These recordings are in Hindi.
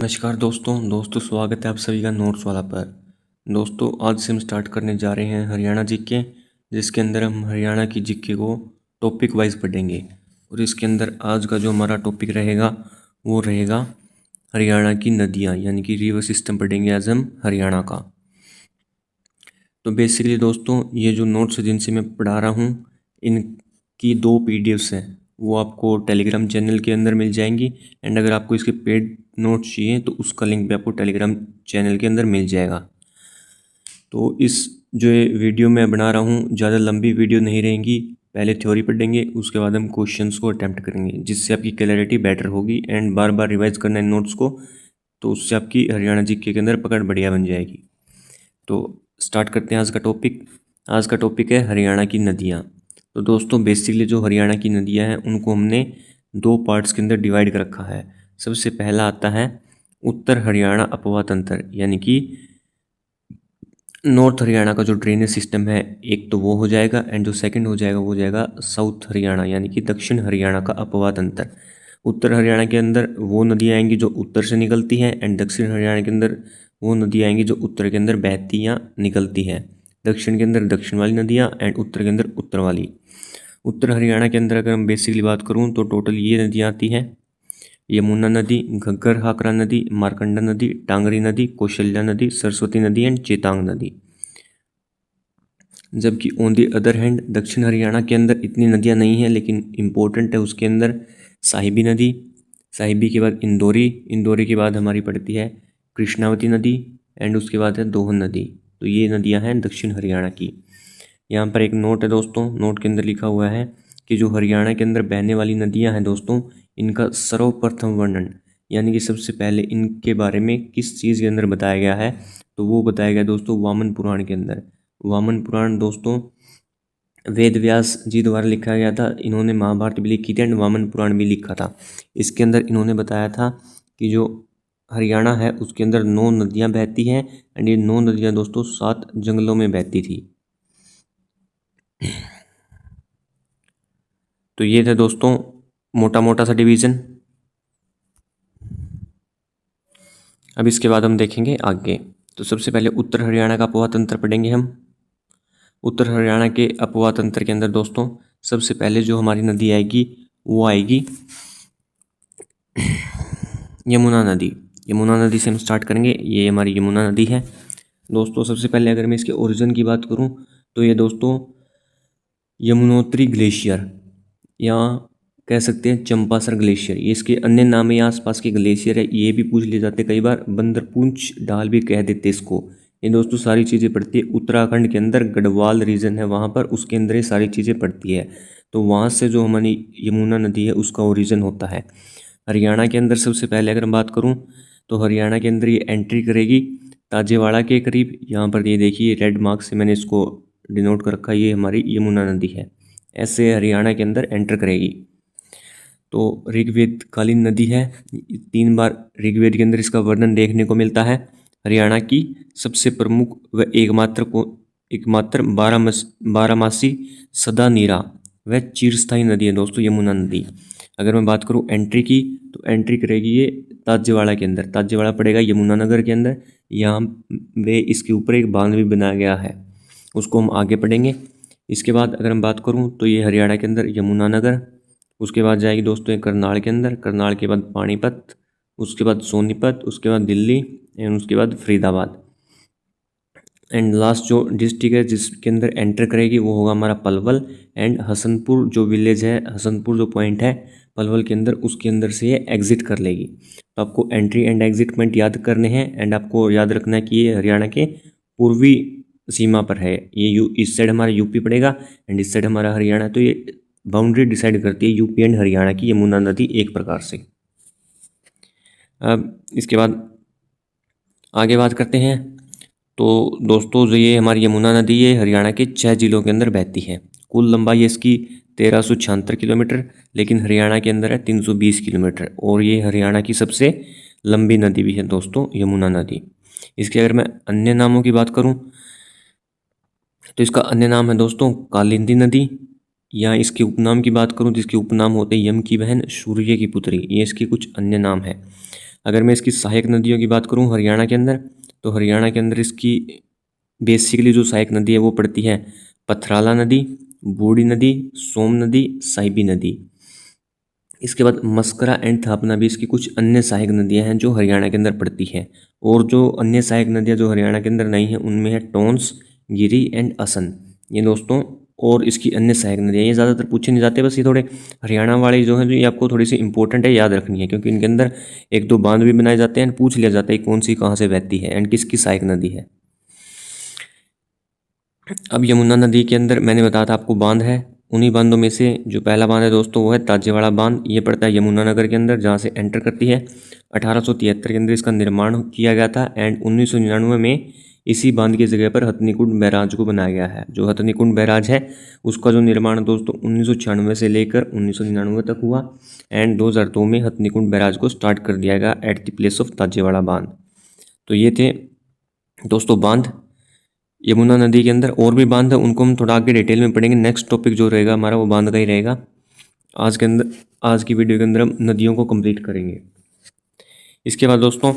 नमस्कार दोस्तों स्वागत है आप सभी का नोट्स वाला पर। दोस्तों आज से हम स्टार्ट करने जा रहे हैं हरियाणा जीके, जिसके अंदर हम हरियाणा की जीके को टॉपिक वाइज पढ़ेंगे। और इसके अंदर आज का जो हमारा टॉपिक रहेगा वो रहेगा हरियाणा की नदियाँ, यानी कि रिवर सिस्टम पढ़ेंगे आज हम हरियाणा का। तो बेसिकली दोस्तों ये जो नोट्स है जिनसे मैं पढ़ा रहा हूँ, इनकी 2 PDFs हैं, वो आपको टेलीग्राम चैनल के अंदर मिल जाएंगी। एंड अगर आपको इसके पेड नोट्स चाहिए तो उसका लिंक भी आपको टेलीग्राम चैनल के अंदर मिल जाएगा। तो इस जो ये वीडियो मैं बना रहा हूँ ज़्यादा लंबी वीडियो नहीं रहेगी। पहले थ्योरी पढ़ेंगे, उसके बाद हम क्वेश्चंस को अटैम्प्ट करेंगे, जिससे आपकी क्लैरिटी बेटर होगी। एंड बार बार रिवाइज करना है नोट्स को, तो उससे आपकी हरियाणा जीके के अंदर पकड़ बढ़िया बन जाएगी। तो स्टार्ट करते हैं आज का टॉपिक। आज का टॉपिक है हरियाणा की नदियाँ। तो दोस्तों बेसिकली जो हरियाणा की नदियाँ हैं उनको हमने 2 पार्ट्स के अंदर डिवाइड कर रखा है। सबसे पहला आता है उत्तर हरियाणा अपवा तंत्र, यानी कि नॉर्थ हरियाणा का जो ड्रेनेज सिस्टम है एक तो वो हो जाएगा। एंड जो सेकंड हो जाएगा वो हो जाएगा साउथ हरियाणा, यानी कि दक्षिण हरियाणा का अपवा तंत्र। उत्तर हरियाणा के अंदर वो नदियाँ आएंगी जो उत्तर से निकलती हैं, एंड दक्षिण हरियाणा के अंदर वो नदियाँ आएंगी जो उत्तर के अंदर बहती या निकलती हैं। दक्षिण के अंदर दक्षिण वाली नदियाँ एंड उत्तर के अंदर उत्तर वाली। उत्तर हरियाणा के अंदर अगर हम बेसिकली बात करूँ तो टोटल ये नदियाँ आती हैं: यमुना नदी, घग्गर हाकरा नदी, मारकंडा नदी, टांगरी नदी, कौशल्या नदी, सरस्वती नदी एंड चेतांग नदी। जबकि ऑन दी अदर हैंड दक्षिण हरियाणा के अंदर इतनी नदियाँ नहीं हैं, लेकिन इम्पोर्टेंट है उसके अंदर साहिबी नदी, साहिबी के बाद इंदौरी, इंदौरी के बाद हमारी पड़ती है कृष्णावती नदी, एंड उसके बाद है दोहन नदी। तो ये नदियाँ हैं दक्षिण हरियाणा की। यहाँ पर एक नोट है दोस्तों, नोट के अंदर लिखा हुआ है कि जो हरियाणा के अंदर बहने वाली नदियाँ हैं दोस्तों, इनका सर्वप्रथम वर्णन, यानी कि सबसे पहले इनके बारे में किस चीज़ के अंदर बताया गया है, तो वो बताया गया दोस्तों वामन पुराण के अंदर। वामन पुराण दोस्तों वेद व्यास जी द्वारा लिखा गया था। इन्होंने महाभारत भी लिखी थी एंड वामन पुराण भी लिखा था। इसके अंदर इन्होंने बताया था कि जो हरियाणा है उसके अंदर 9 नदियाँ बहती हैं, एंड ये 9 नदियाँ दोस्तों 7 जंगलों में बहती थी। तो ये थे दोस्तों मोटा मोटा सा डिवीज़न। अब इसके बाद हम देखेंगे आगे। तो सबसे पहले उत्तर हरियाणा का अपवा तंत्र पढ़ेंगे हम। उत्तर हरियाणा के अपवा तंत्र के अंदर दोस्तों सबसे पहले जो हमारी नदी आएगी वो आएगी यमुना नदी। यमुना नदी से हम स्टार्ट करेंगे। ये हमारी यमुना नदी है दोस्तों। सबसे पहले अगर मैं इसके ओरिजिन की बात करूं तो ये दोस्तों यमुनोत्री ग्लेशियर या कह सकते हैं चंपासर ग्लेशियर, ये इसके अन्य नाम है। आसपास के ग्लेशियर है, ये भी पूछ लिए जाते कई बार। बंदरपूंछ ढाल भी कह देते इसको। ये दोस्तों सारी चीज़ें पड़ती है उत्तराखंड के अंदर, गढ़वाल रीजन है वहाँ पर, उसके अंदर ये सारी चीज़ें पड़ती है। तो वहाँ से जो हमारी यमुना नदी है उसका ओरिजिन होता है। हरियाणा के अंदर सबसे पहले अगर मैं बात करूँ तो हरियाणा के अंदर ये एंट्री करेगी ताजेवाड़ा के करीब। यहाँ पर ये देखिए रेड मार्क से मैंने इसको डिनोट कर रखा है, ये हमारी यमुना नदी है। ऐसे हरियाणा के अंदर एंटर करेगी। तो ऋग्वेद कालीन नदी है। 3 बार ऋग्वेद के अंदर इसका वर्णन देखने को मिलता है। हरियाणा की सबसे प्रमुख व एकमात्र 12 मासी सदा नीरा व चिरस्थायी नदी है दोस्तों यमुना नदी। अगर मैं बात करूं एंट्री की तो एंट्री करेगी ये ताजेवाड़ा के अंदर। ताजेवाड़ा पड़ेगा यमुनानगर के अंदर। यहाँ वे इसके ऊपर एक बांध भी बनाया गया है, उसको हम आगे पढ़ेंगे। इसके बाद अगर मैं बात करूं तो ये हरियाणा के अंदर यमुनानगर, उसके बाद जाएगी दोस्तों ये करनाल के अंदर, करनाल के बाद पानीपत, उसके बाद सोनीपत, उसके बाद दिल्ली एंड उसके बाद फरीदाबाद। एंड लास्ट जो डिस्ट्रिक्ट है जिसके अंदर एंटर करेगी वो होगा हमारा पलवल। एंड हसनपुर जो विलेज है, हसनपुर जो पॉइंट है पलवल के अंदर, उसके अंदर से ये एग्जिट कर लेगी। तो आपको एंट्री एंड एग्जिट पॉइंट याद करने हैं। एंड आपको याद रखना है कि ये हरियाणा के पूर्वी सीमा पर है। ये इस साइड हमारा यूपी पड़ेगा एंड इस साइड हमारा हरियाणा। तो ये बाउंड्री डिसाइड करती है यूपी एंड हरियाणा की यमुना नदी एक प्रकार से। अब इसके बाद आगे बात करते हैं। तो दोस्तों जो ये हमारी यमुना नदी ये हरियाणा के 6 जिलों के अंदर बहती है। कुल लंबाई इसकी 1376 किलोमीटर, लेकिन हरियाणा के अंदर है 320 किलोमीटर। और ये हरियाणा की सबसे लंबी नदी भी है दोस्तों यमुना नदी। इसके अगर मैं अन्य नामों की बात करूं तो इसका अन्य नाम है दोस्तों कालिंदी नदी, या इसके उपनाम की बात करूं तो इसके उपनाम होते हैं यम की बहन, सूर्य की पुत्री। ये इसके कुछ अन्य नाम है। अगर मैं इसकी सहायक नदियों की बात करूँ हरियाणा के अंदर, तो हरियाणा के अंदर इसकी बेसिकली जो सहायक नदी है वो पड़ती है पथराला नदी, बूढ़ी नदी, सोम नदी, साहिबी नदी। इसके बाद मस्करा एंड थापना भी इसकी कुछ अन्य सहायक नदियां हैं जो हरियाणा के अंदर पड़ती हैं। और जो अन्य सहायक नदियां जो हरियाणा के अंदर नहीं हैं उनमें है टोंस, गिरी एंड असन, ये दोस्तों। और इसकी अन्य सहायक नदियाँ ये ज़्यादातर पूछे नहीं जाते, बस ये थोड़े हरियाणा वाले जो हैं जो ये आपको थोड़ी सी इंपॉर्टेंट है, याद रखनी है, क्योंकि इनके अंदर एक दो बांध भी बनाए जाते हैं, पूछ लिया जाता है कौन सी कहाँ से बहती है एंड किसकी सहायक नदी है। अब यमुना नदी के अंदर मैंने बताया था आपको बांध है, उन्हीं बांधों में से जो पहला बांध है दोस्तों वो है ताजेवाड़ा बांध। ये पड़ता है यमुनानगर के अंदर जहाँ से एंटर करती है। 1873 के अंदर इसका निर्माण किया गया था एंड 1999 में इसी बांध की जगह पर हथनीकुंड बैराज को बनाया गया है। जो हथनीकुंड बैराज है उसका जो निर्माण दोस्तों 1996 से लेकर 1999 तक हुआ एंड 2002 में हथनीकुंड बैराज को स्टार्ट कर दिया गया एट द प्लेस ऑफ ताजेवाड़ा बांध। तो ये थे दोस्तों बांध यमुना नदी के अंदर। और भी बांध है उनको हम थोड़ा आगे डिटेल में पढ़ेंगे। नेक्स्ट टॉपिक जो रहेगा हमारा वो बांध का ही रहेगा। आज की वीडियो के अंदर हम नदियों को कंप्लीट करेंगे। इसके बाद दोस्तों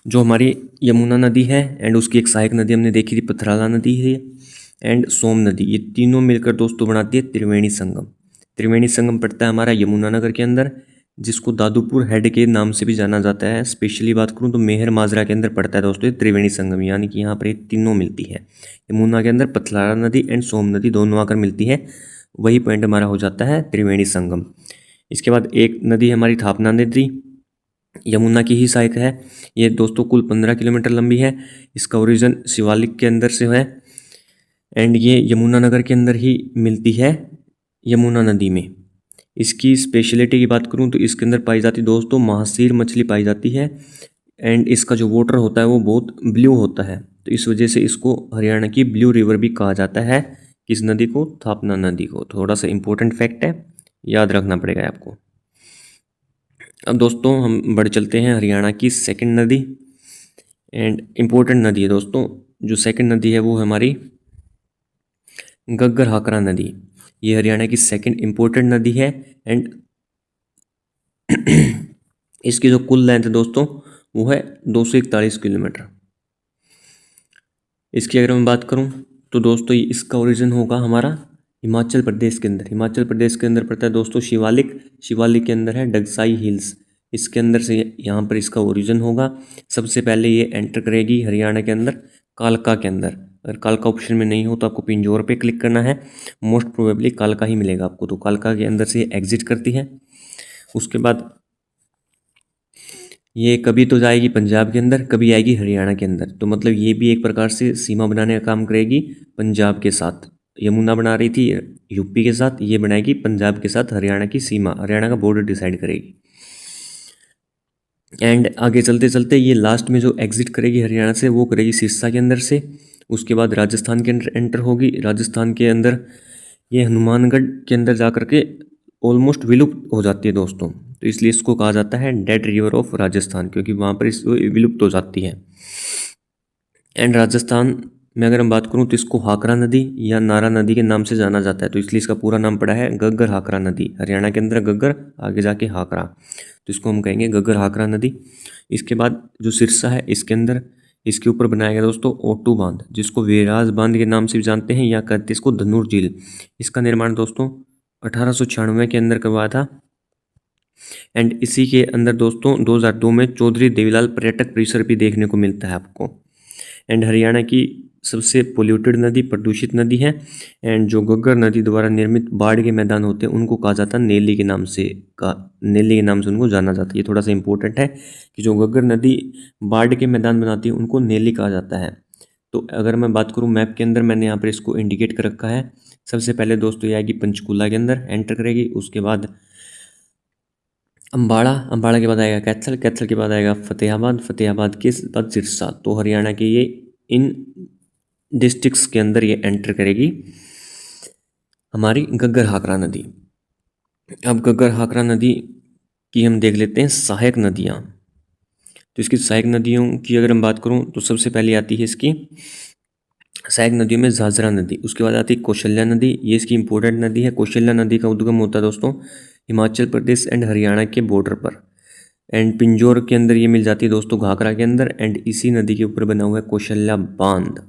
जो हमारी यमुना नदी है एंड उसकी एक सहायक नदी हमने देखी थी पथराला नदी है एंड सोम नदी, ये तीनों मिलकर दोस्तों बनाती है त्रिवेणी संगम। त्रिवेणी संगम पड़ता है हमारा यमुनानगर के अंदर, जिसको दादूपुर हेड के नाम से भी जाना जाता है। स्पेशली बात करूं तो मेहर माजरा के अंदर पड़ता है दोस्तों ये त्रिवेणी संगम, यानी कि यहाँ पर ये तीनों मिलती है। यमुना के अंदर पथराला नदी एंड सोम नदी दोनों आकर मिलती है, वही पॉइंट हमारा हो जाता है त्रिवेणी संगम। इसके बाद एक नदी हमारी थापना नदी, यमुना की ही सहायक है। ये दोस्तों कुल 15 किलोमीटर लंबी है। इसका ओरिजिन शिवालिक के अंदर से है एंड ये यमुनानगर के अंदर ही मिलती है यमुना नदी में। इसकी स्पेशलिटी की बात करूं तो इसके अंदर पाई जाती दोस्तों महासीर मछली पाई जाती है एंड इसका जो वाटर होता है वो बहुत ब्लू होता है, तो इस वजह से इसको हरियाणा की ब्लू रिवर भी कहा जाता है। किस नदी को? थापना नदी को। थोड़ा सा इंपॉर्टेंट फैक्ट है, याद रखना पड़ेगा आपको। अब दोस्तों हम बढ़ चलते हैं हरियाणा की सेकंड नदी एंड इम्पोर्टेंट नदी है दोस्तों। जो सेकंड नदी है वो हमारी गग्गर हाकरा नदी। ये हरियाणा की सेकंड इम्पोर्टेंट नदी है एंड इसकी जो कुल लेंथ है दोस्तों वो है 241 किलोमीटर। इसकी अगर मैं बात करूं तो दोस्तों इसका ओरिजिन होगा हमारा हिमाचल प्रदेश के अंदर। हिमाचल प्रदेश के अंदर पड़ता है दोस्तों शिवालिक। शिवालिक के अंदर है डगसाई हिल्स, इसके अंदर से यहाँ पर इसका ओरिजिन होगा। सबसे पहले ये एंटर करेगी हरियाणा के अंदर कालका के अंदर। अगर कालका ऑप्शन में नहीं हो तो आपको पिंजौर पे क्लिक करना है, मोस्ट प्रोबेबली कालका ही मिलेगा आपको। तो कालका के अंदर से ये एग्जिट करती है। उसके बाद ये कभी तो जाएगी पंजाब के अंदर, कभी आएगी हरियाणा के अंदर। तो मतलब ये भी एक प्रकार से सीमा बनाने का काम करेगी पंजाब के साथ। यमुना बना रही थी यूपी के साथ, ये बनाएगी पंजाब के साथ हरियाणा की सीमा, हरियाणा का बॉर्डर डिसाइड करेगी। एंड आगे चलते चलते ये लास्ट में जो एग्जिट करेगी हरियाणा से वो करेगी सिरसा के अंदर से। उसके बाद राजस्थान के अंदर एंटर होगी। राजस्थान के अंदर ये हनुमानगढ़ के अंदर जा कर के ऑलमोस्ट विलुप्त हो जाती है दोस्तों। तो इसलिए इसको कहा जाता है डेड रिवर ऑफ राजस्थान, क्योंकि वहाँ पर इस विलुप्त हो जाती है। एंड राजस्थान में अगर हम बात करूँ तो इसको हाकरा नदी या नारा नदी के नाम से जाना जाता है, तो इसलिए इसका पूरा नाम पड़ा है गग्गर हाकरा नदी। हरियाणा के अंदर गग्गर, आगे जाके हाकरा, तो इसको हम कहेंगे गग्गर हाकरा नदी। इसके बाद जो सिरसा है इसके अंदर इसके ऊपर बनाया गया दोस्तों ओटू बांध, जिसको वेराज बांध के नाम से भी जानते हैं या कहते हैं इसको धनुर झील। इसका निर्माण दोस्तों 1896 के अंदर करवाया था एंड इसी के अंदर दोस्तों 2002 में चौधरी देवीलाल पर्यटक परिसर भी देखने को मिलता है आपको। एंड हरियाणा की सबसे पोल्यूटेड नदी, प्रदूषित नदी है एंड जो गग्गर नदी द्वारा निर्मित बाढ़ के मैदान होते हैं उनको कहा जाता है नेली के नाम से, नेली के नाम से उनको जाना जाता है। ये थोड़ा सा इंपॉर्टेंट है कि जो गग्गर नदी बाढ़ के मैदान बनाती है उनको नेली कहा जाता है। तो अगर मैं बात करूँ मैप के अंदर, मैंने यहाँ पर इसको इंडिकेट कर रखा है। सबसे पहले दोस्तों ये आएगी पंचकूला के अंदर एंटर करेगी। उसके बाद अम्बाड़ा, अम्बाड़ा के बाद आएगा कैथल, कैथल के बाद आएगा फतेहाबाद, फतेहाबाद के बाद सिरसा। तो हरियाणा के ये इन डिस्ट्रिक्ट्स के अंदर ये एंटर करेगी हमारी गग्गर हाकरा नदी। अब गग्गर हाकरा नदी की हम देख लेते हैं सहायक नदियाँ। तो इसकी सहायक नदियों की अगर हम बात करूँ तो सबसे पहले आती है इसकी सहायक नदियों में झाझरा नदी। उसके बाद आती है कौशल्या नदी, ये इसकी इंपॉर्टेंट नदी है। कौशल्या नदी का उद्गम होता है दोस्तों हिमाचल प्रदेश एंड हरियाणा के बॉर्डर पर एंड पिंजौर के अंदर ये मिल जाती है दोस्तों घाघरा के अंदर। एंड इसी नदी के ऊपर बना हुआ है कौशल्या बांध।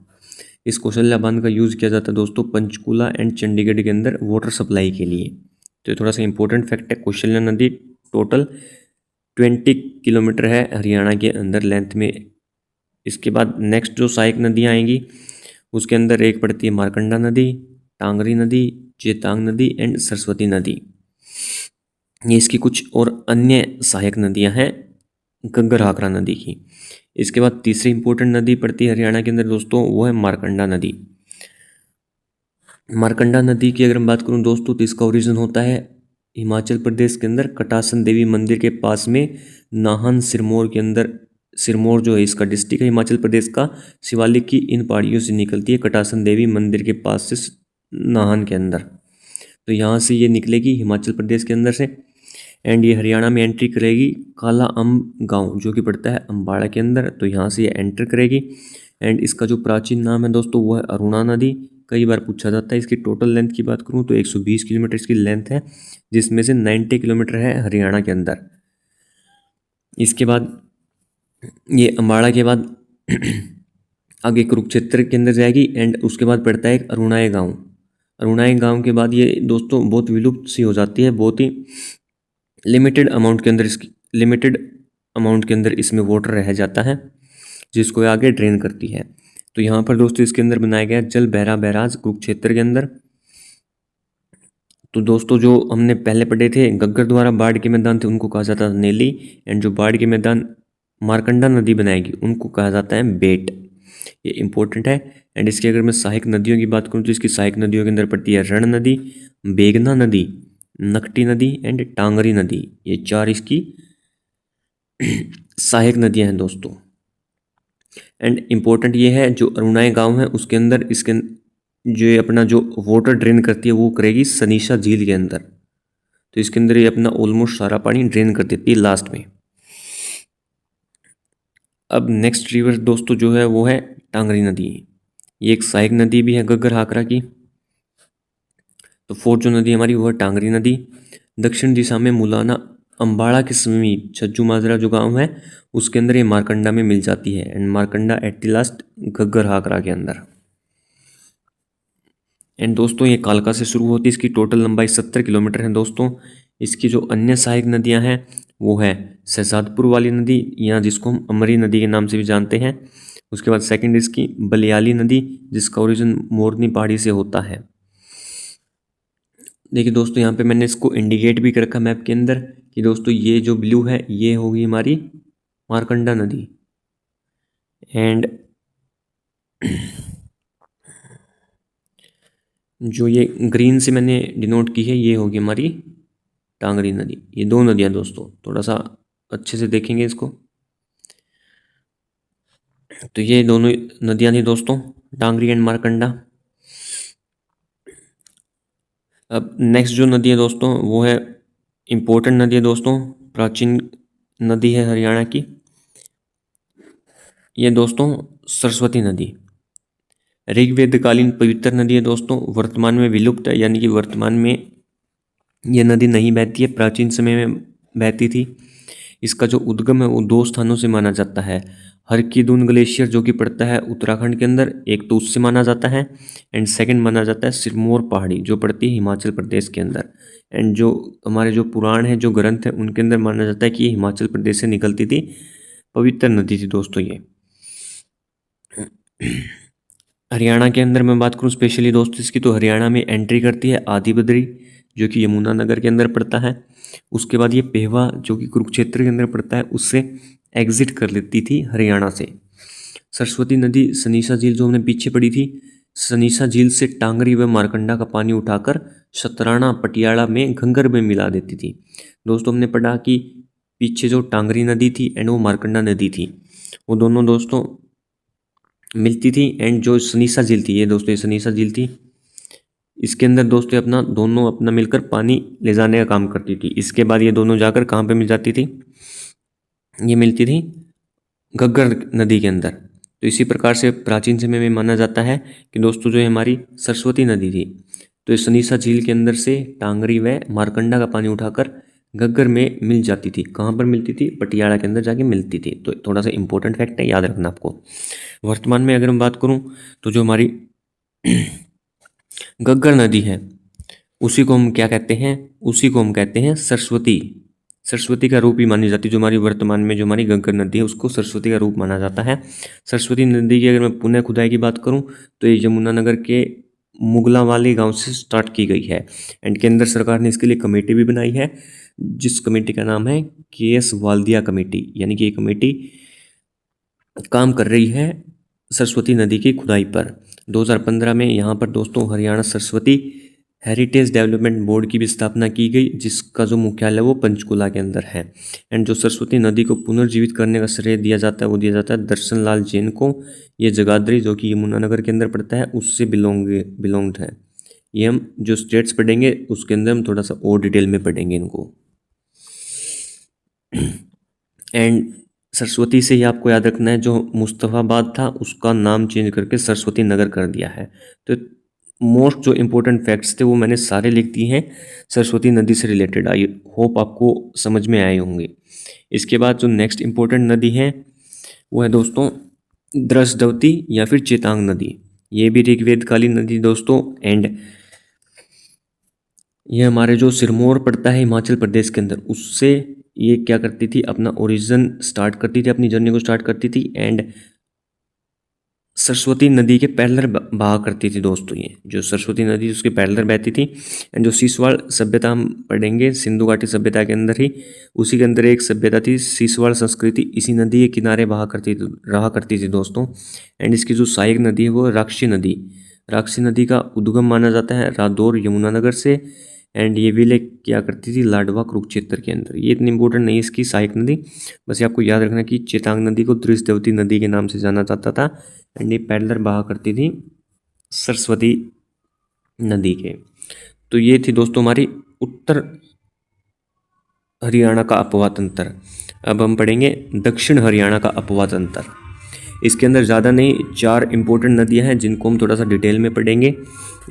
इस कौशल्या बांध का यूज़ किया जाता है दोस्तों पंचकूला एंड चंडीगढ़ के अंदर वाटर सप्लाई के लिए। तो ये थोड़ा सा इंपॉर्टेंट फैक्ट है। कौशल्या नदी टोटल 20 किलोमीटर है हरियाणा के अंदर लेंथ में। इसके बाद नेक्स्ट जो सहायक नदियाँ आएंगी उसके अंदर एक पड़ती है मारकंडा नदी, टांगरी नदी, चेतांग नदी एंड सरस्वती नदी। ये इसकी कुछ और अन्य सहायक नदियां हैं घग्गर हाकरा नदी की। इसके बाद तीसरी इंपॉर्टेंट नदी पड़ती है हरियाणा के अंदर दोस्तों, वो है मारकंडा नदी। मारकंडा नदी की अगर मैं बात करूं दोस्तों तो इसका ओरिजिन होता है हिमाचल प्रदेश के अंदर कटासन देवी मंदिर के पास में नाहन सिरमौर के अंदर। सिरमौर जो है इसका डिस्ट्रिक्ट है हिमाचल प्रदेश का, शिवालिक की इन पहाड़ियों से निकलती है कटासन देवी मंदिर के पास से नाहन के अंदर। तो यहाँ से ये निकलेगी हिमाचल प्रदेश के अंदर से एंड ये हरियाणा में एंट्री करेगी काला अम्ब गांव जो कि पड़ता है अम्बाड़ा के अंदर। तो यहाँ से ये एंटर करेगी एंड इसका जो प्राचीन नाम है दोस्तों वो है अरुणा नदी। कई बार पूछा जाता है। इसकी टोटल लेंथ की बात करूँ तो 120 किलोमीटर इसकी लेंथ है, जिसमें से 90 किलोमीटर है हरियाणा के अंदर। इसके बाद ये अम्बाड़ा के बाद आगे कुरुक्षेत्र के अंदर जाएगी एंड उसके बाद पड़ता है एक अरुणाई गाँव। अरुणाई गाँव के बाद ये दोस्तों बहुत विलुप्त सी हो जाती है, बहुत ही लिमिटेड अमाउंट के अंदर इसमें वाटर रह जाता है जिसको आगे ड्रेन करती है। तो यहाँ पर दोस्तों इसके अंदर बनाया गया जल बहरा बैराज कुरुक्षेत्र के अंदर। तो दोस्तों जो हमने पहले पढ़े थे घग्गर द्वारा बाढ़ के मैदान थे उनको कहा जाता है नेली, एंड जो बाढ़ के मैदान मारकंडा नदी बनाएगी उनको कहा जाता है बेट। ये इंपॉर्टेंट है। एंड इसकी अगर मैं सहायक नदियों की बात करूँ तो इसकी सहायक नदियों के अंदर पड़ती है रण नदी, बेगना नदी, नकटी नदी एंड टांगरी नदी। ये चार इसकी सहायक नदियां हैं दोस्तों। एंड इम्पोर्टेंट ये है जो अरुणाई गांव है उसके अंदर इसके जो ये अपना जो वाटर ड्रेन करती है वो करेगी सनीशा झील के अंदर। तो इसके अंदर ये अपना ऑलमोस्ट सारा पानी ड्रेन कर देती है लास्ट में। अब नेक्स्ट रिवर दोस्तों जो है वो है टांगरी नदी। ये एक सहायक नदी भी है घग्गर हाकरा की। तो फोर्थ जो नदी हमारी वो है टांगरी नदी। दक्षिण दिशा में मुलाना अम्बाड़ा के समीप छज्जू माजरा जो गांव है उसके अंदर ये मारकंडा में मिल जाती है and Markanda at the last Ghaggar Hakra के अंदर। एंड दोस्तों ये कालका से शुरू होती है। इसकी टोटल लंबाई 70 किलोमीटर है दोस्तों। इसकी जो अन्य सहायक नदियां हैं वो है शहजादपुर वाली नदी या जिसको हम अमरी नदी के नाम से भी जानते हैं। उसके बाद सेकंड इसकी बलियाली नदी जिसका ओरिजिन मोरनी पहाड़ी से होता है। देखिए दोस्तों यहाँ पे मैंने इसको इंडिकेट भी कर रखा मैप के अंदर कि दोस्तों ये जो ब्लू है ये होगी हमारी मारकंडा नदी एंड जो ये ग्रीन से मैंने डिनोट की है ये होगी हमारी टांगरी नदी। ये दो नदियाँ दोस्तों थोड़ा सा अच्छे से देखेंगे इसको। तो ये दोनों नदियाँ थी दोस्तों टांगरी एंड मारकंडा। अब नेक्स्ट जो नदी है दोस्तों वो है इम्पोर्टेंट नदी है दोस्तों, प्राचीन नदी है हरियाणा की। ये दोस्तों सरस्वती नदी ऋग्वेदकालीन पवित्र नदी है दोस्तों। वर्तमान में विलुप्त है, यानी कि वर्तमान में ये नदी नहीं बहती है, प्राचीन समय में बहती थी। इसका जो उद्गम है वो दो स्थानों से माना जाता है। हरकीदुन ग्लेशियर जो कि पड़ता है उत्तराखंड के अंदर, एक तो उससे माना जाता है एंड सेकंड माना जाता है सिरमौर पहाड़ी जो पड़ती है हिमाचल प्रदेश के अंदर। एंड जो हमारे जो पुराण है जो ग्रंथ है उनके अंदर माना जाता है कि ये हिमाचल प्रदेश से निकलती थी, पवित्र नदी थी दोस्तों ये। हरियाणा के अंदर मैं बात करूँ स्पेशली दोस्तों इसकी, तो हरियाणा में एंट्री करती है आदि बद्री जो कि यमुनानगर के अंदर पड़ता है। उसके बाद ये पेहवा जो कि कुरुक्षेत्र के अंदर पड़ता है उससे एग्जिट कर लेती थी हरियाणा से। सरस्वती नदी सनीसा झील जो हमने पीछे पड़ी थी, सनीसा झील से टांगरी व मारकंडा का पानी उठाकर शतराणा पटियाला में घंगर में मिला देती थी। दोस्तों हमने पढ़ा कि पीछे जो टांगरी नदी थी एंड वो मारकंडा नदी थी वो दोनों दोस्तों मिलती थी। एंड जो सनीसा झील थी ये दोस्तों ये सनीसा झील थी, इसके अंदर दोस्तों अपना दोनों अपना मिलकर पानी ले जाने का काम करती थी। इसके बाद ये दोनों जाकर कहाँ पे मिल जाती थी, ये मिलती थी घग्गर नदी के अंदर। तो इसी प्रकार से प्राचीन समय में माना जाता है कि दोस्तों जो हमारी सरस्वती नदी थी तो इस सनीसा झील के अंदर से टांगरी व मारकंडा का पानी उठाकर घग्गर में मिल जाती थी। कहाँ पर मिलती थी? पटियाला के अंदर जाके मिलती थी। तो थोड़ा सा इंपॉर्टेंट फैक्ट है, याद रखना आपको। वर्तमान में अगर हम बात करूँ तो जो हमारी घग्गर नदी है उसी को हम क्या कहते हैं? उसी को हम कहते हैं सरस्वती। सरस्वती का रूप ही मानी जाती है। जो हमारी वर्तमान में जो हमारी घग्गर नदी है उसको सरस्वती का रूप माना जाता है। सरस्वती नदी की अगर मैं पुनः खुदाई की बात करूं तो ये यमुनानगर के मुगलावाली गांव से स्टार्ट की गई है। एंड केंद्र सरकार ने इसके लिए कमेटी भी बनाई है, जिस कमेटी का नाम है के.एस. वाल्दिया कमेटी। यानी कि ये कमेटी काम कर रही है सरस्वती नदी की खुदाई पर। 2015 में यहाँ पर दोस्तों Haryana Saraswati heritage development board की भी स्थापना की गई, जिसका जो मुख्यालय वो पंचकुला के अंदर है। एंड जो सरस्वती नदी को पुनर्जीवित करने का श्रेय दिया जाता है वो दिया जाता है दर्शन लाल जैन को। ये जगाधरी जो कि यमुनानगर के अंदर पड़ता है उससे बिलोंग्ड है। ये हम जो स्टेट्स पढ़ेंगे उसके अंदर हम थोड़ा सा और डिटेल में पढ़ेंगे इनको। एंड सरस्वती से ही आपको याद रखना है, जो मुस्तफ़ाबाद था उसका नाम चेंज करके सरस्वती नगर कर दिया है। तो मोस्ट जो इम्पोर्टेंट फैक्ट्स थे वो मैंने सारे लिख दिए हैं सरस्वती नदी से रिलेटेड। आई होप आपको समझ में आए होंगे। इसके बाद जो नेक्स्ट इम्पोर्टेंट नदी है वो है दोस्तों द्रसदवती या फिर चेतांग नदी। ये भी ऋग्वेद कालीन नदी दोस्तों। एंड ये हमारे जो सिरमौर पड़ता है हिमाचल प्रदेश के अंदर उससे ये क्या करती थी? अपना ओरिजिन स्टार्ट करती थी, अपनी जर्नी को स्टार्ट करती थी। एंड सरस्वती नदी के पैरेलल बहा करती थी दोस्तों। ये जो सरस्वती नदी उसके पैरेलल बहती थी। एंड जो सीसवाड़ सभ्यता हम पढ़ेंगे सिंधु घाटी सभ्यता के अंदर ही, उसी के अंदर एक सभ्यता थी सीसवाड़ संस्कृति, इसी नदी के किनारे रहा करती थी दोस्तों। एंड इसकी जो सहायक नदी है वो राक्षी नदी का उद्गम माना जाता है रादौर यमुनानगर से। एंड ये विलय क्या करती थी? लाडवा कुरुक्षेत्र के अंदर। ये इतनी इंपॉर्टेंट नहीं इसकी सहायक नदी, बस ये आपको याद रखना कि चेतांग नदी को द्रसदवती नदी के नाम से जाना जाता था। एंड ये पैरेलल बहा करती थी सरस्वती नदी के। तो ये थी दोस्तों हमारी उत्तर हरियाणा का अपवाद तंत्र। अब हम पढ़ेंगे दक्षिण हरियाणा का अपवाद तंत्र। इसके अंदर ज़्यादा नहीं, 4 इंपॉर्टेंट नदियां हैं जिनको हम थोड़ा सा डिटेल में पढ़ेंगे।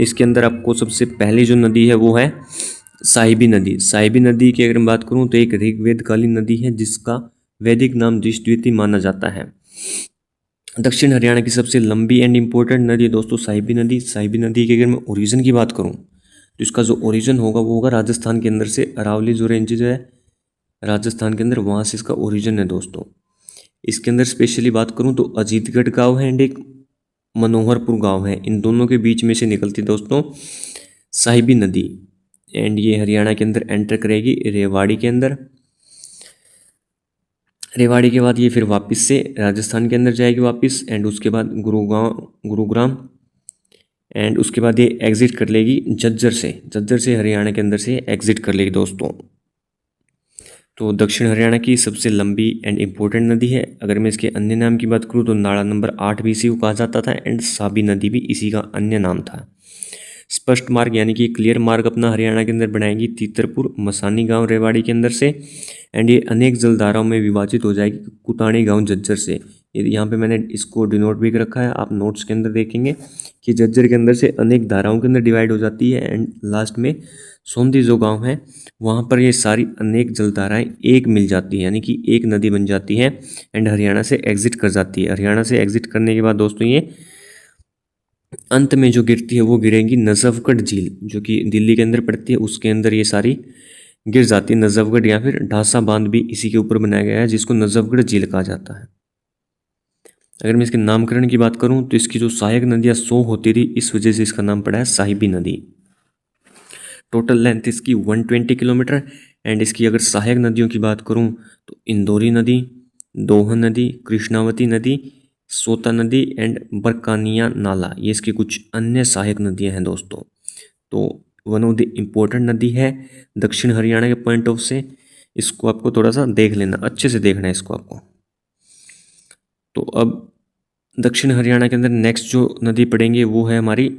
इसके अंदर आपको सबसे पहली जो नदी है वो है साहिबी नदी। साहिबी नदी की अगर मैं बात करूं तो एक ऋग्वेद कालीन नदी है जिसका वैदिक नाम दृष्टद्युति माना जाता है। दक्षिण हरियाणा की सबसे लंबी एंड इम्पोर्टेंट नदी है दोस्तों साहिबी नदी। साहिबी नदी की अगर मैं ओरिजिन की बात करूं तो इसका जो ओरिजिन होगा वो होगा राजस्थान के अंदर से। अरावली जो रेंज है राजस्थान के अंदर, वहाँ से इसका ओरिजिन है दोस्तों। इसके अंदर स्पेशली बात करूं तो अजीतगढ़ गांव है एंड एक मनोहरपुर गांव है, इन दोनों के बीच में से निकलती दोस्तों साहिबी नदी। एंड ये हरियाणा के अंदर एंटर करेगी रेवाड़ी के अंदर। रेवाड़ी के बाद ये फिर वापस से राजस्थान के अंदर जाएगी वापस। एंड उसके बाद गुरुग्राम। एंड उसके बाद ये एग्जिट कर लेगी झज्जर से हरियाणा के अंदर से एग्जिट कर लेगी दोस्तों। तो दक्षिण हरियाणा की सबसे लंबी एंड इम्पोर्टेंट नदी है। अगर मैं इसके अन्य नाम की बात करूँ तो नाड़ा नंबर 8 भी इसी को कहा जाता था। एंड साबी नदी भी इसी का अन्य नाम था। स्पष्ट मार्ग यानी कि क्लियर मार्ग अपना हरियाणा के अंदर बनाएगी तीतरपुर मसानी गांव रेवाड़ी के अंदर से। एंड ये अनेक जलधाराओं में विभाजित हो जाएगी कुटाणी गांव झज्जर से। यहाँ पे मैंने इसको डिनोट भी रखा है, आप नोट्स के अंदर देखेंगे कि झज्जर के अंदर से अनेक धाराओं के अंदर डिवाइड हो जाती है। एंड लास्ट में सोंधी जो गांव है वहाँ पर ये सारी अनेक जलधाराएं एक मिल जाती है, यानी कि एक नदी बन जाती है। एंड हरियाणा से एग्जिट कर जाती है। हरियाणा से एग्जिट करने के बाद दोस्तों ये अंत में जो गिरती है वो गिरेंगी नजफगढ़ झील, जो कि दिल्ली के अंदर पड़ती है। उसके अंदर ये सारी गिर जाती है। नजफगढ़ या फिर ढासा बांध भी इसी के ऊपर बनाया गया है जिसको नजफगढ़ झील कहा जाता है। अगर मैं इसके नामकरण की बात करूं तो इसकी जो सहायक नदियां 100 होती थी, इस वजह से इसका नाम पड़ा है साहिबी नदी। टोटल लेंथ इसकी 120 किलोमीटर। एंड इसकी अगर सहायक नदियों की बात करूं तो इंदौरी नदी, दोहन नदी, कृष्णावती नदी, सोता नदी एंड बरकानिया नाला, ये इसकी कुछ अन्य सहायक नदियां हैं दोस्तों। तो वन ऑफ द इम्पोर्टेंट नदी है दक्षिण हरियाणा के पॉइंट ऑफ से। इसको आपको थोड़ा सा देख लेना, अच्छे से देखना है इसको आपको। तो अब दक्षिण हरियाणा के अंदर नेक्स्ट जो नदी पड़ेंगे वो है हमारी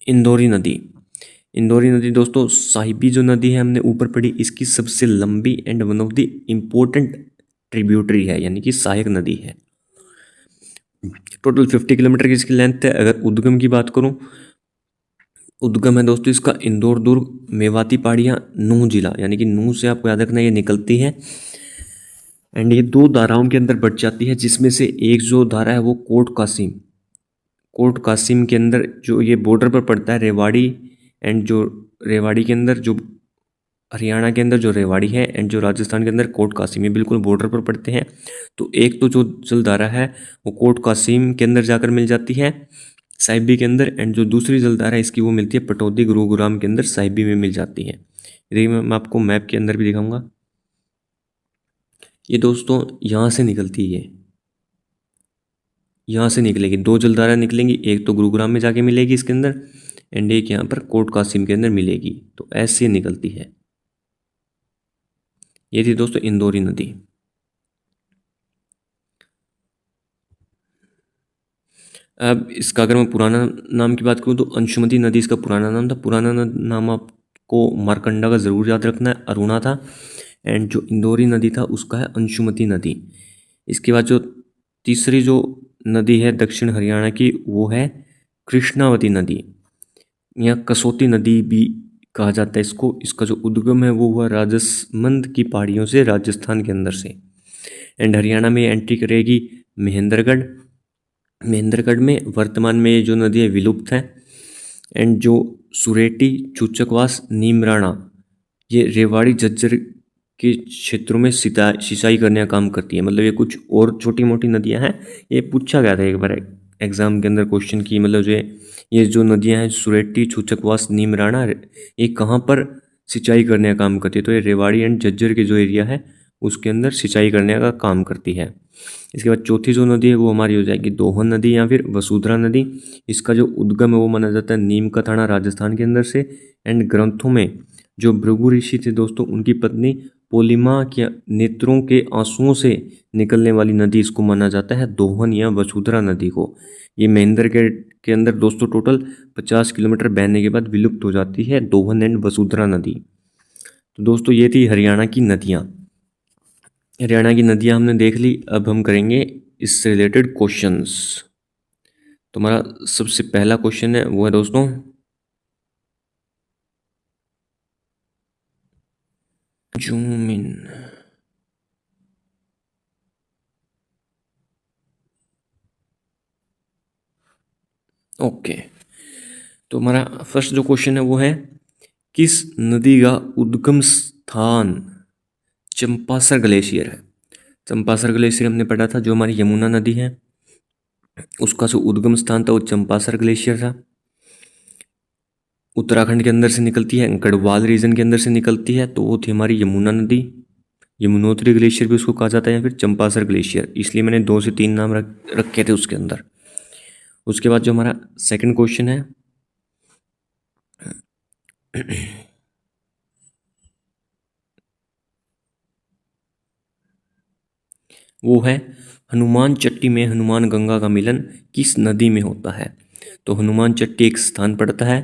इंदौरी नदी। इंदौरी नदी दोस्तों साहिबी जो नदी है हमने ऊपर पढ़ी, इसकी सबसे लंबी and one of the important tributary है, यानी कि सहायक नदी है। टोटल 50 किलोमीटर की इसकी लेंथ है। अगर उद्गम की बात करूं उद्गम है दोस्तों इसका इंदौर दुर्ग मेवाती पहाड़ियाँ नूह जिला, यानी कि नूह से आपको याद रखना ये निकलती है। एंड ये दो धाराओं के अंदर बट जाती है, जिसमें से एक जो धारा है वो कोट कासिम के अंदर जो ये बॉर्डर पर पड़ता है रेवाड़ी, एंड जो रेवाड़ी के अंदर जो हरियाणा के अंदर जो रेवाड़ी है, एंड जो राजस्थान के अंदर कोट कासिम, ये बिल्कुल बॉर्डर पर पड़ते हैं। तो एक तो जो जलधारा है वो कोट कासिम के अंदर जाकर मिल जाती है साहिबी के अंदर, एंड जो दूसरी जलधारा है इसकी वो मिलती है पटौदी गुरुग्राम के अंदर साहिबी में मिल जाती है। देखिए मैं आपको मैप के अंदर भी दिखाऊंगा। ये दोस्तों यहाँ से निकलती है, यहाँ से निकलेगी, दो जलधारा निकलेंगी, एक तो गुरुग्राम में जाके मिलेगी इसके अंदर, एंड एक यहाँ पर कोट कासिम के अंदर मिलेगी। तो ऐसे निकलती है। ये थी दोस्तों इंदौरी नदी। अब इसका अगर मैं पुराना नाम की बात करूँ तो अंशुमती नदी इसका पुराना नाम था। पुराना नाम आपको मारकंडा का ज़रूर याद रखना है, अरुणा था। एंड जो इंदौरी नदी था उसका है अंशुमती नदी। इसके बाद जो तीसरी जो नदी है दक्षिण हरियाणा की वो है कृष्णावती नदी, या कसौती नदी भी कहा जाता है इसको। इसका जो उद्गम है वो हुआ राजसमंद की पहाड़ियों से राजस्थान के अंदर से। एंड हरियाणा में एंट्री करेगी महेंद्रगढ़ में। वर्तमान में ये जो नदी है विलुप्त है। एंड जो सुरेटी चूचकवास नीमराणा ये रेवाड़ी झज्जर के क्षेत्रों में सिंचाई करने का काम करती है। मतलब ये कुछ और छोटी मोटी नदियां हैं। ये पूछा गया था एक बार एग्जाम के अंदर क्वेश्चन की, मतलब जो ये जो नदियां हैं सुरेटी चूचकवास नीमराणा ये कहाँ पर सिंचाई करने का काम करती है। तो ये रेवाड़ी एंड झज्जर के जो एरिया है उसके अंदर सिंचाई करने का काम करती है। इसके बाद चौथी जो नदी है वो हमारी हो जाएगी दोहन नदी या फिर वसुधरा नदी। इसका जो उद्गम है वो माना जाता है नीम का थाना राजस्थान के अंदर से। एंड ग्रंथों में जो भृगु ऋषि थे दोस्तों उनकी पत्नी पोलिमा के नेत्रों के आंसुओं से निकलने वाली नदी इसको माना जाता है दोहन या वसुधरा नदी को। ये महेंद्रगढ़ के अंदर दोस्तों टोटल 50 किलोमीटर बहने के बाद विलुप्त हो जाती है दोहन एंड वसुधरा नदी। तो दोस्तों ये थी हरियाणा की नदियाँ। हरियाणा की नदियाँ हमने देख ली। अब हम करेंगे इससे रिलेटेड क्वेश्चंस। तो हमारा सबसे पहला क्वेश्चन है वो है दोस्तों जूम इन। ओके, तो हमारा फर्स्ट जो क्वेश्चन है वो है किस नदी का उद्गम स्थान चंपासर ग्लेशियर है। चंपासर ग्लेशियर हमने पढ़ा था, जो हमारी यमुना नदी है उसका जो उद्गम स्थान था वो चंपासर ग्लेशियर था। उत्तराखंड के अंदर से निकलती है, गढ़वाल रीजन के अंदर से निकलती है, तो वो थी हमारी यमुना नदी। यमुनोत्री ग्लेशियर भी उसको कहा जाता है या फिर चंपासर ग्लेशियर, इसलिए मैंने 2 से 3 नाम रखे थे उसके अंदर। उसके बाद जो हमारा सेकंड क्वेश्चन है वो है हनुमान चट्टी में हनुमान गंगा का मिलन किस नदी में होता है। तो हनुमान चट्टी एक स्थान पड़ता है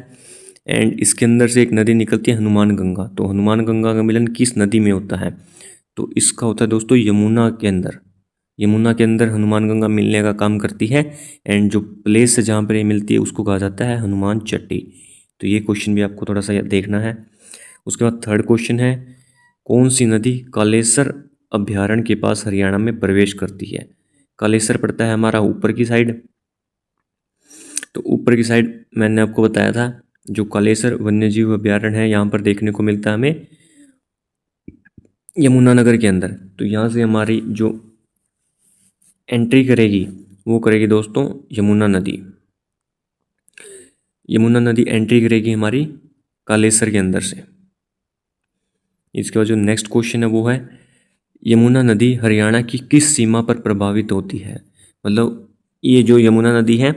एंड इसके अंदर से एक नदी निकलती है हनुमान गंगा। तो हनुमान गंगा का मिलन किस नदी में होता है। तो इसका होता है दोस्तों यमुना के अंदर। यमुना के अंदर हनुमान गंगा मिलने का काम करती है। एंड जो प्लेस है जहाँ पर ये मिलती है उसको कहा जाता है हनुमान चट्टी। तो ये क्वेश्चन भी आपको थोड़ा सा देखना है। उसके बाद थर्ड क्वेश्चन है कौन सी नदी कालेसर अभ्यारण्य के पास हरियाणा में प्रवेश करती है। कालेसर पड़ता है हमारा ऊपर की साइड। तो ऊपर की साइड मैंने आपको बताया था जो कालेसर वन्यजीव अभ्यारण्य है यहाँ पर देखने को मिलता है हमें यमुनानगर के अंदर। तो यहाँ से हमारी जो एंट्री करेगी वो करेगी दोस्तों यमुना नदी। यमुना नदी एंट्री करेगी हमारी कालेसर के अंदर से। इसके बाद जो नेक्स्ट क्वेश्चन है वो है यमुना नदी हरियाणा की किस सीमा पर प्रभावित होती है। मतलब ये जो यमुना नदी है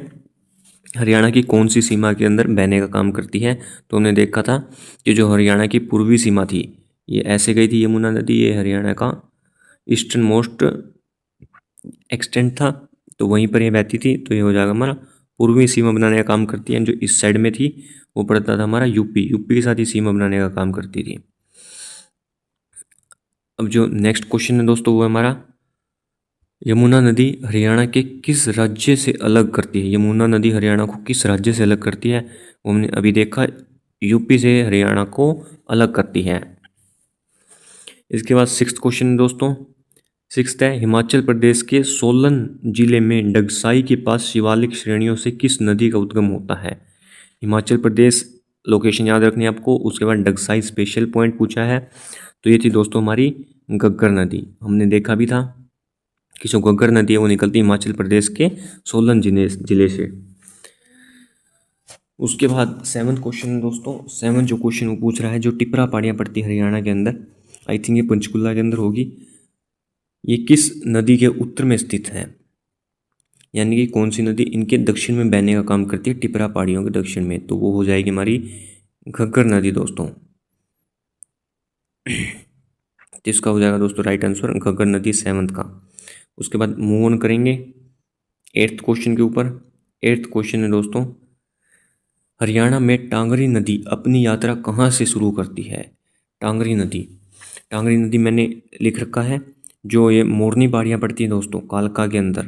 हरियाणा की कौन सी सीमा के अंदर बहने का काम करती है। तो हमने देखा था कि जो हरियाणा की पूर्वी सीमा थी ये ऐसे गई थी यमुना नदी, ये हरियाणा का ईस्टर्न मोस्ट एक्सटेंट था, तो वहीं पर ये बहती थी। तो ये हो जाएगा हमारा पूर्वी सीमा बनाने का काम करती है। जो इस साइड में थी वो पड़ता था हमारा यूपी के साथ ही सीमा बनाने का काम करती थी। अब जो नेक्स्ट क्वेश्चन है दोस्तों वो है हमारा यमुना नदी हरियाणा के किस राज्य से अलग करती है? यमुना नदी हरियाणा को किस राज्य से अलग करती है? वो हमने अभी देखा, यूपी से हरियाणा को अलग करती है। इसके बाद सिक्स्थ क्वेश्चन दोस्तों, सिक्स्थ है, हिमाचल प्रदेश के सोलन जिले में डगसाई के पास शिवालिक श्रेणियों से किस नदी का उद्गम होता है? हिमाचल प्रदेश लोकेशन याद रखनी है आपको। उसके बाद डगसाई स्पेशल पॉइंट पूछा है, तो ये थी दोस्तों हमारी घग्गर नदी। हमने देखा भी था कि जो घग्गर नदी है वो निकलती है हिमाचल प्रदेश के सोलन जिले से। उसके बाद सेवन्थ क्वेश्चन दोस्तों, सेवन जो क्वेश्चन वो पूछ रहा है, जो टिपरा पहाड़ियाँ पड़ती है हरियाणा के अंदर, आई थिंक ये पंचकुला के अंदर होगी, ये किस नदी के उत्तर में स्थित है? यानी कि कौन सी नदी इनके दक्षिण में बहने का काम करती है, टिपरा पहाड़ियों के दक्षिण में? तो वो हो जाएगी हमारी घग्गर नदी दोस्तों। तो इसका हो जाएगा दोस्तों राइट आंसर घग्गर नदी, सेवंथ का। उसके बाद मूव ऑन करेंगे एट्थ क्वेश्चन के ऊपर। एट्थ क्वेश्चन है दोस्तों, हरियाणा में टांगरी नदी अपनी यात्रा कहाँ से शुरू करती है? टांगरी नदी, टांगरी नदी मैंने लिख रखा है, जो ये मोरनी पहाड़ियाँ पड़ती हैं दोस्तों कालका के अंदर,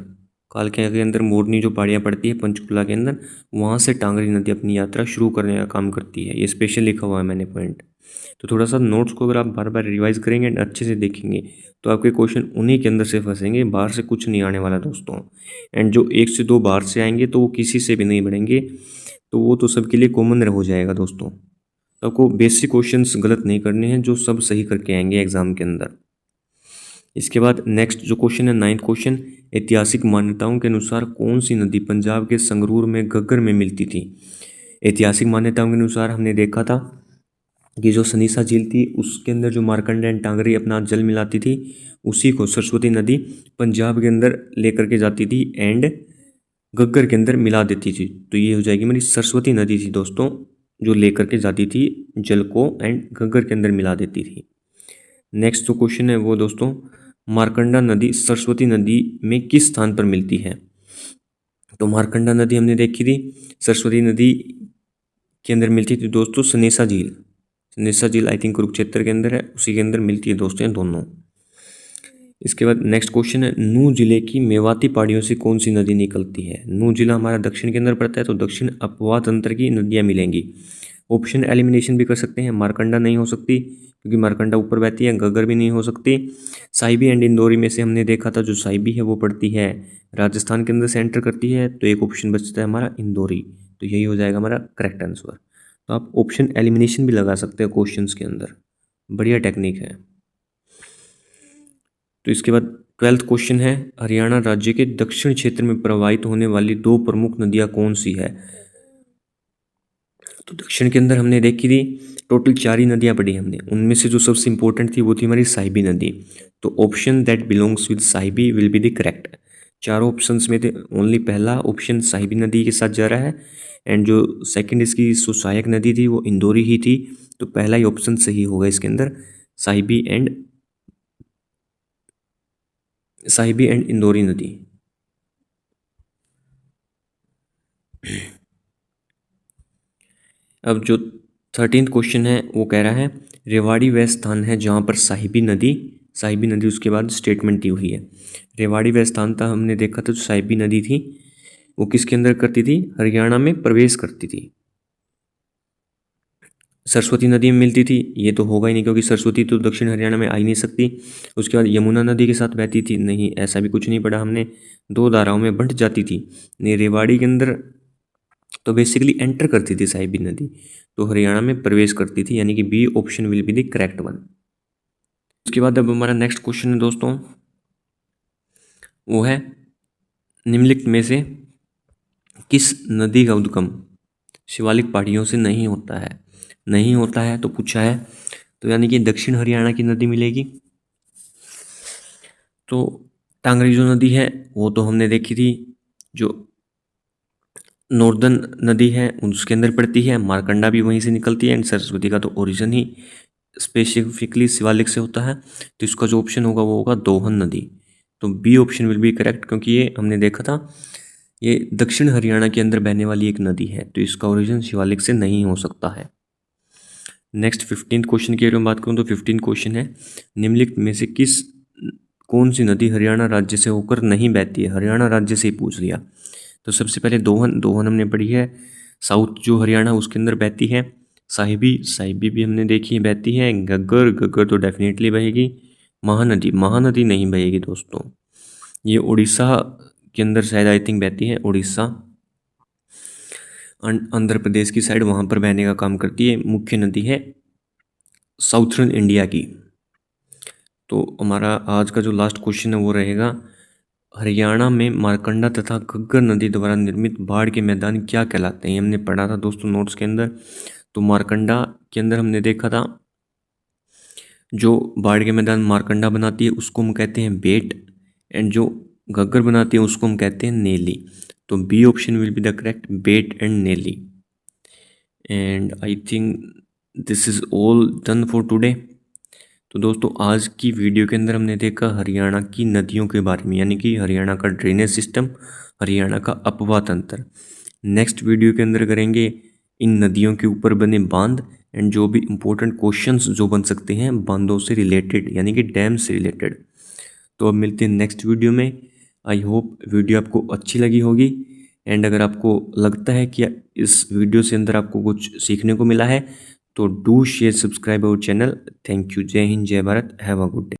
कालका के अंदर मोरनी जो पहाड़ियाँ पड़ती है पंचकुला के अंदर, वहाँ से टांगरी नदी अपनी यात्रा शुरू करने का काम करती है। ये स्पेशल लिखा हुआ है मैंने पॉइंट। तो थोड़ा सा नोट्स को अगर आप बार बार रिवाइज करेंगे एंड अच्छे से देखेंगे तो आपके क्वेश्चन उन्हीं के अंदर से फंसेंगे, बाहर से कुछ नहीं आने वाला दोस्तों। एंड जो एक से दो बाहर से आएंगे तो वो किसी से भी नहीं बढ़ेंगे, तो वो तो सबके लिए कॉमन हो जाएगा दोस्तों। तो आपको बेसिक क्वेश्चंस गलत नहीं करने हैं, जो सब सही करके आएंगे एग्जाम के अंदर। इसके बाद नेक्स्ट जो क्वेश्चन है नाइन्थ क्वेश्चन, ऐतिहासिक मान्यताओं के अनुसार कौन सी नदी पंजाब के संगरूर में घग्गर में मिलती थी? ऐतिहासिक मान्यताओं के अनुसार हमने देखा था कि जो सनीसा झील थी उसके अंदर जो मार्कंडा एंड टांगरी अपना जल मिलाती थी, उसी को सरस्वती नदी पंजाब के अंदर लेकर के जाती थी एंड घग्गर के अंदर मिला देती थी। तो ये हो जाएगी मेरी सरस्वती नदी थी दोस्तों, जो लेकर के जाती थी जल को एंड घग्गर के अंदर मिला देती थी। नेक्स्ट जो क्वेश्चन है वो दोस्तों, मार्कंडा नदी सरस्वती नदी में किस स्थान पर मिलती है? तो मार्कंडा नदी हमने देखी थी सरस्वती नदी के अंदर मिलती थी दोस्तों सनेसा झील। सनेसा झील आई थिंक कुरुक्षेत्र के अंदर है, उसी के अंदर मिलती है दोस्तों ये दोनों। इसके बाद नेक्स्ट क्वेश्चन है, नूह जिले की मेवाती पहाड़ियों से कौन सी नदी निकलती है? नूह जिला हमारा दक्षिण के अंदर पड़ता है, तो दक्षिण अपवाह तंत्र की नदियाँ मिलेंगी। ऑप्शन एलिमिनेशन भी कर सकते हैं, मारकंडा नहीं हो सकती क्योंकि मारकंडा ऊपर बहती है, घग्गर भी नहीं हो सकती। साहिबी एंड इंदौरी में से हमने देखा था जो साहिबी है वो पड़ती है राजस्थान के अंदर से एंटर करती है, तो एक ऑप्शन बचता है हमारा इंदौरी। तो यही हो जाएगा हमारा करेक्ट आंसर। तो आप ऑप्शन एलिमिनेशन भी लगा सकते हो क्वेश्चंस के अंदर, बढ़िया टेक्निक है। तो इसके बाद ट्वेल्थ क्वेश्चन है, हरियाणा राज्य के दक्षिण क्षेत्र में प्रवाहित होने वाली दो प्रमुख नदियाँ कौन सी है? तो दक्षिण के अंदर हमने देखी थी टोटल 4 ही नदियाँ पढ़ी हमने, उनमें से जो सबसे इंपॉर्टेंट थी वो थी हमारी साहिबी नदी। तो option that belongs with Sahibi will be the correct. चारों ऑप्शंस में थे, ओनली पहला ऑप्शन साहिबी नदी के साथ जा रहा है एंड जो सेकंड इसकी जो सहायक नदी थी वो इंदौरी ही थी, तो पहला ही ऑप्शन सही होगा इसके अंदर, साहिबी एंड इंदौरी नदी। अब जो 13th क्वेश्चन है वो कह रहा है, रेवाड़ी वह स्थान है जहाँ पर साहिबी नदी उसके बाद स्टेटमेंट दी हुई है। रेवाड़ी वह स्थान था, हमने देखा था जो साहिबी नदी थी वो किसके अंदर करती थी? हरियाणा में प्रवेश करती थी, सरस्वती नदी में मिलती थी। ये तो होगा ही नहीं क्योंकि सरस्वती तो दक्षिण हरियाणा में आ ही नहीं सकती। उसके बाद यमुना नदी के साथ बहती थी, नहीं ऐसा भी कुछ नहीं पढ़ा हमने। दो धाराओं में बंट जाती थी, नहीं रेवाड़ी के अंदर तो बेसिकली एंटर करती थी साहिबी नदी, तो हरियाणा में प्रवेश करती थी, यानी कि B option will be the correct one. उसके बाद अब हमारा नेक्स्ट क्वेश्चन है दोस्तों, वो है निम्नलिखित में से किस नदी का उद्गम शिवालिक पहाड़ियों से नहीं होता है? नहीं होता है तो पूछा है, तो यानी कि दक्षिण हरियाणा की नदी मिलेगी। तो टांगरी जो नदी है वो तो हमने देखी थी, जो नॉर्दर्न नदी है उसके अंदर पड़ती है, मारकंडा भी वहीं से निकलती है एंड सरस्वती का तो ओरिजिन ही स्पेसिफिकली शिवालिक से होता है, तो इसका जो ऑप्शन होगा वो होगा दोहन नदी। तो B option will be correct, क्योंकि ये हमने देखा था ये दक्षिण हरियाणा के अंदर बहने वाली एक नदी है, तो इसका ओरिजिन शिवालिक से नहीं हो सकता है। नेक्स्ट 15th क्वेश्चन की अगर मैं बात करूँ तो 15th क्वेश्चन है, निम्नलिखित में से किस कौन सी नदी हरियाणा राज्य से होकर नहीं बहती है? हरियाणा राज्य से ही पूछ लिया। तो सबसे पहले दोहन हमने पढ़ी है, साउथ जो हरियाणा उसके अंदर बहती है। साहिबी भी हमने देखी है बहती है। घग्गर तो डेफिनेटली बहेगी। महानदी नहीं बहेगी दोस्तों, ये उड़ीसा के अंदर शायद आई थिंक बहती है। उड़ीसा आंध्र प्रदेश की साइड वहाँ पर बहने का काम करती है। मुख्य नदी है साउथर्न इंडिया की। तो हमारा आज का जो लास्ट क्वेश्चन है वो रहेगा, हरियाणा में मारकंडा तथा घग्गर नदी द्वारा निर्मित बाढ़ के मैदान क्या कहलाते हैं? ये हमने पढ़ा था दोस्तों नोट्स के अंदर। तो मारकंडा के अंदर हमने देखा था जो बाढ़ के मैदान मारकंडा बनाती है उसको हम कहते हैं बेट, एंड जो घग्गर बनाती है उसको हम कहते हैं नेली। तो B option will be the correct, बेट एंड नेली। And I think this is all done for today. तो दोस्तों आज की वीडियो के अंदर हमने देखा हरियाणा की नदियों के बारे में, यानी कि हरियाणा का ड्रेनेज सिस्टम, हरियाणा का अपवाह तंत्र। नेक्स्ट वीडियो के अंदर करेंगे इन नदियों के ऊपर बने बांध एंड जो भी इम्पोर्टेंट क्वेश्चंस जो बन सकते हैं बांधों से रिलेटेड, यानी कि डैम से रिलेटेड। तो अब मिलते हैं नेक्स्ट वीडियो में। आई होप वीडियो आपको अच्छी लगी होगी, एंड अगर आपको लगता है कि इस वीडियो से अंदर आपको कुछ सीखने को मिला है तो do share subscribe our channel. Thank you. जय हिंद, जय Bharat, have a good day.